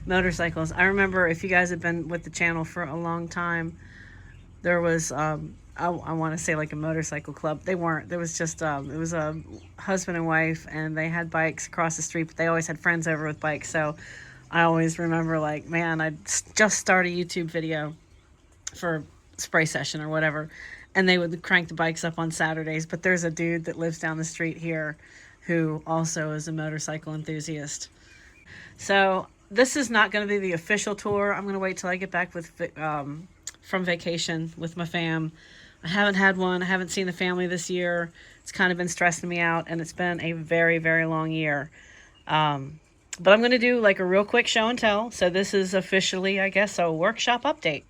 Motorcycles. I remember, if you guys have been with the channel for a long time, there was I want to say like a motorcycle club. They weren't. There was just it was a husband and wife, and they had bikes across the street, but they always had friends over with bikes. So I always remember, like, man, I'd just start a YouTube video for spray session or whatever, and they would crank the bikes up on Saturdays. But there's a dude that lives down the street here who also is a motorcycle enthusiast. So this is not going to be the official tour. I'm going to wait till I get back with from vacation with my fam. I haven't had one. I haven't seen the family this year. It's kind of been stressing me out, and it's been a very, very long year. But I'm going to do like a real quick show and tell. So this is officially, I guess, a workshop update.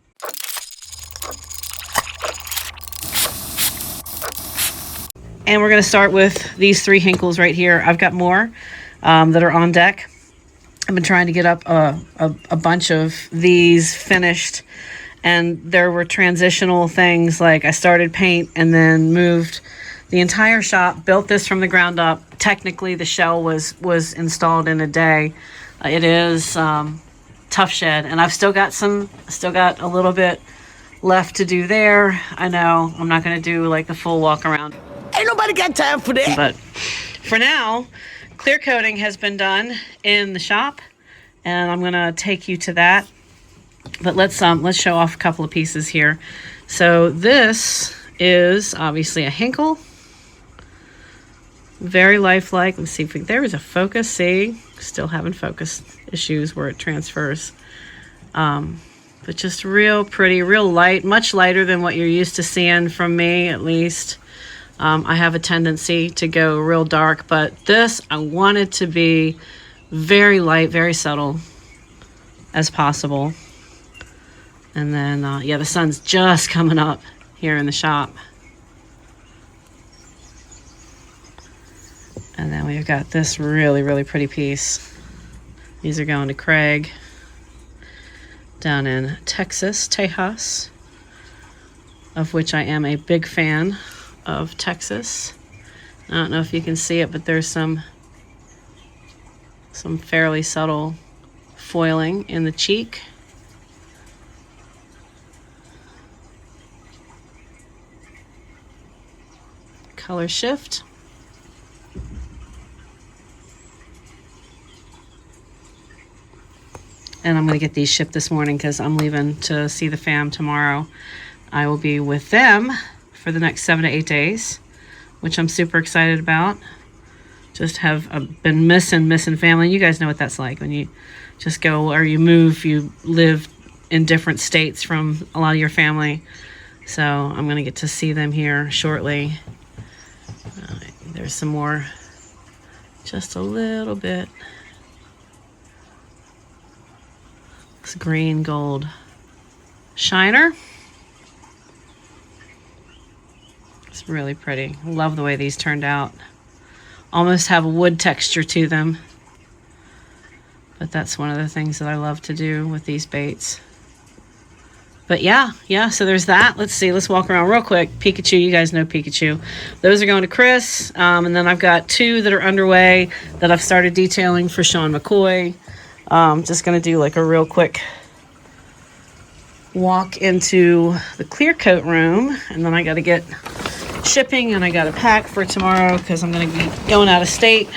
And we're going to start with these 3 Hinkles right here. I've got more that are on deck. I've been trying to get up a bunch of these finished, and there were transitional things, like I started paint and then moved the entire shop, built this from the ground up. Technically, the shell was installed in a day. It is tough shed, and I've still got a little bit left to do there. I know I'm not going to do like the full walk around. Ain't nobody got time for that. But for now, clear coating has been done in the shop, and I'm going to take you to that. But let's show off a couple of pieces here. So this is obviously a Hinkle. Very lifelike. Let's see if there is a focus. See, still having focus issues where it transfers. But just real pretty, real light, much lighter than what you're used to seeing from me, at least. I have a tendency to go real dark, but this I wanted to be very light, very subtle as possible. And then, yeah, the sun's just coming up here in the shop. And then we've got this really, really pretty piece. These are going to Craig down in Texas, Tejas, of which I am a big fan of Texas. I don't know if you can see it, but there's some fairly subtle foiling in the cheek. Color shift. And I'm going to get these shipped this morning because I'm leaving to see the fam tomorrow. I will be with them for the next 7 to 8 days, which I'm super excited about. Just have been missing family. You guys know what that's like when you just go, or you move, you live in different states from a lot of your family. So I'm going to get to see them here shortly. There's some more, just a little bit. This green gold shiner. It's really pretty. Love the way these turned out. Almost have a wood texture to them. But that's one of the things that I love to do with these baits. But yeah, so there's that. Let's see, let's walk around real quick. Pikachu, you guys know Pikachu. Those are going to Chris. And then I've got 2 that are underway that I've started detailing for Sean McCoy. Just going to do like a real quick walk into the clear coat room. And then I got to get shipping, and I got to pack for tomorrow because I'm going to be going out of state.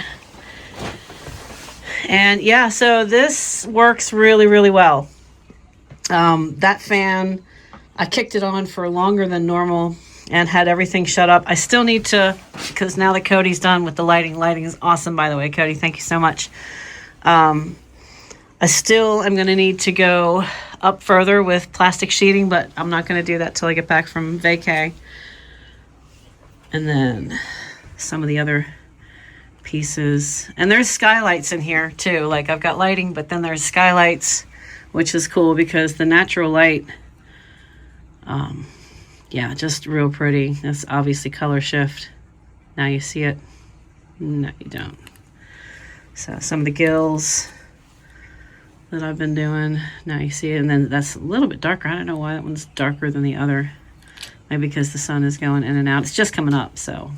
And yeah, so this works really, really well. That fan, I kicked it on for longer than normal and had everything shut up. I still need to, because now that Cody's done with the lighting. Lighting is awesome, by the way. Cody, thank you so much. I still am going to need to go up further with plastic sheeting, but I'm not going to do that till I get back from vacay. And then some of the other pieces. And there's skylights in here too. Like, I've got lighting, but then there's skylights, which is cool because the natural light, yeah, just real pretty. That's obviously color shift. Now you see it. No, you don't. So some of the gills that I've been doing. Now you see it, and then that's a little bit darker. I don't know why that one's darker than the other. Maybe because the sun is going in and out. It's just coming up, so.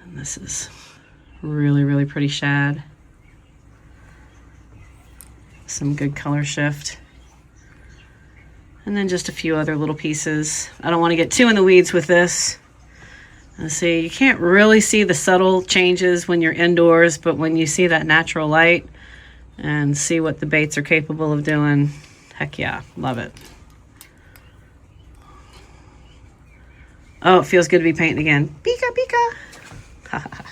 And this is really, really pretty shad. Some good color shift. And then just a few other little pieces. I don't want to get too in the weeds with this. Let's see, you can't really see the subtle changes when you're indoors, but when you see that natural light and see what the baits are capable of doing, heck yeah, love it. Oh, it feels good to be painting again. Pika, pika.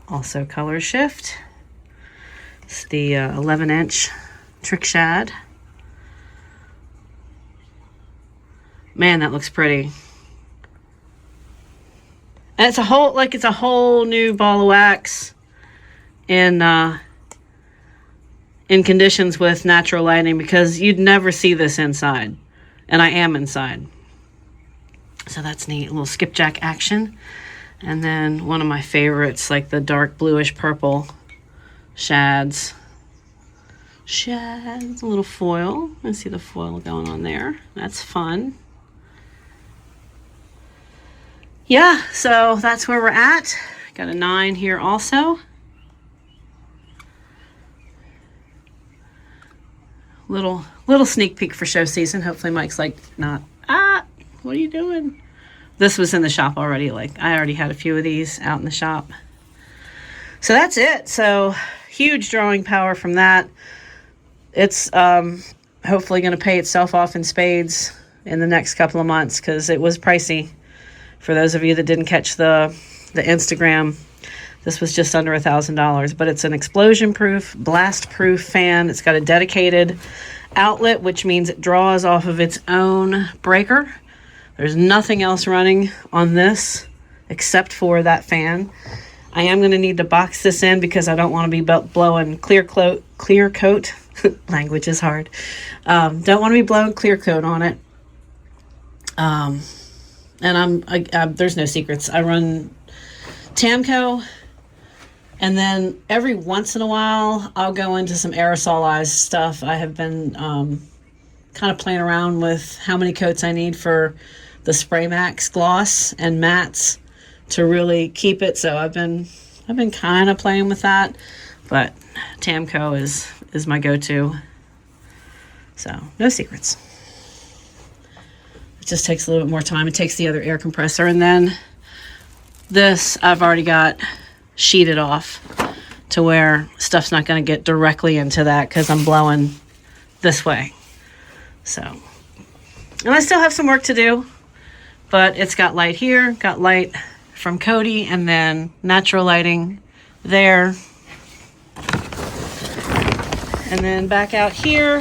Also color shift. It's the 11-inch trick shad. Man, that looks pretty. And it's a whole new ball of wax in conditions with natural lighting, because you'd never see this inside, and I am inside. So that's neat. A little skipjack action. And then one of my favorites, like the dark bluish purple shads. A little foil. I see the foil going on there. That's fun. Yeah, so that's where we're at. Got a 9 here also. Little sneak peek for show season. Hopefully Mike's like, not, what are you doing? This was in the shop already. Like, I already had a few of these out in the shop. So that's it. So huge drawing power from that. It's hopefully going to pay itself off in spades in the next couple of months, because it was pricey. For those of you that didn't catch the Instagram, this was just under $1,000, but it's an explosion-proof, blast-proof fan. It's got a dedicated outlet, which means it draws off of its own breaker. There's nothing else running on this except for that fan. I am going to need to box this in because I don't want to be blowing clear coat. Language is hard. Don't want to be blowing clear coat on it. And there's no secrets. I run Tamco, and then every once in a while I'll go into some aerosolized stuff. I have been kind of playing around with how many coats I need for the Spray Max gloss and mattes to really keep it. So I've been kind of playing with that, but Tamco is my go-to. So no secrets. It just takes a little bit more time. It takes the other air compressor, and then this I've already got sheeted off to where stuff's not going to get directly into that because I'm blowing this way. So, and I still have some work to do, but it's got light here, got light from Cody, and then natural lighting there. And then back out here,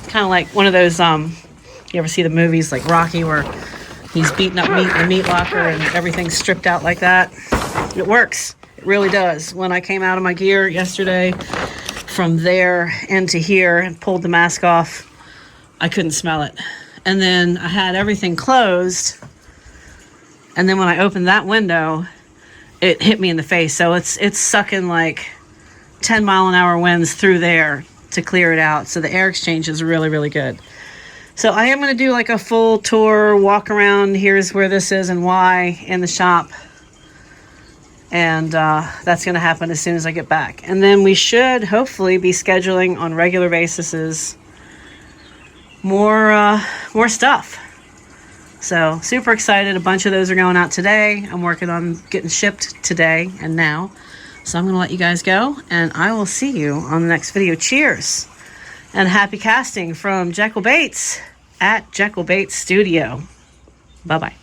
kind of like one of those, you ever see the movies like Rocky where he's beating up meat in the meat locker and everything's stripped out like that? It works. It really does. When I came out of my gear yesterday from there into here and pulled the mask off, I couldn't smell it. And then I had everything closed, and then when I opened that window, it hit me in the face. So it's sucking like 10-mile-an-hour winds through there to clear it out. So the air exchange is really, really good. So I am going to do like a full tour, walk around, here's where this is and why in the shop. And that's going to happen as soon as I get back. And then we should hopefully be scheduling on regular basis more stuff. So super excited. A bunch of those are going out today. I'm working on getting shipped today and now. So I'm going to let you guys go, and I will see you on the next video. Cheers and happy casting from Jekyll Baits at Jekyll Baits Studio. Bye-bye.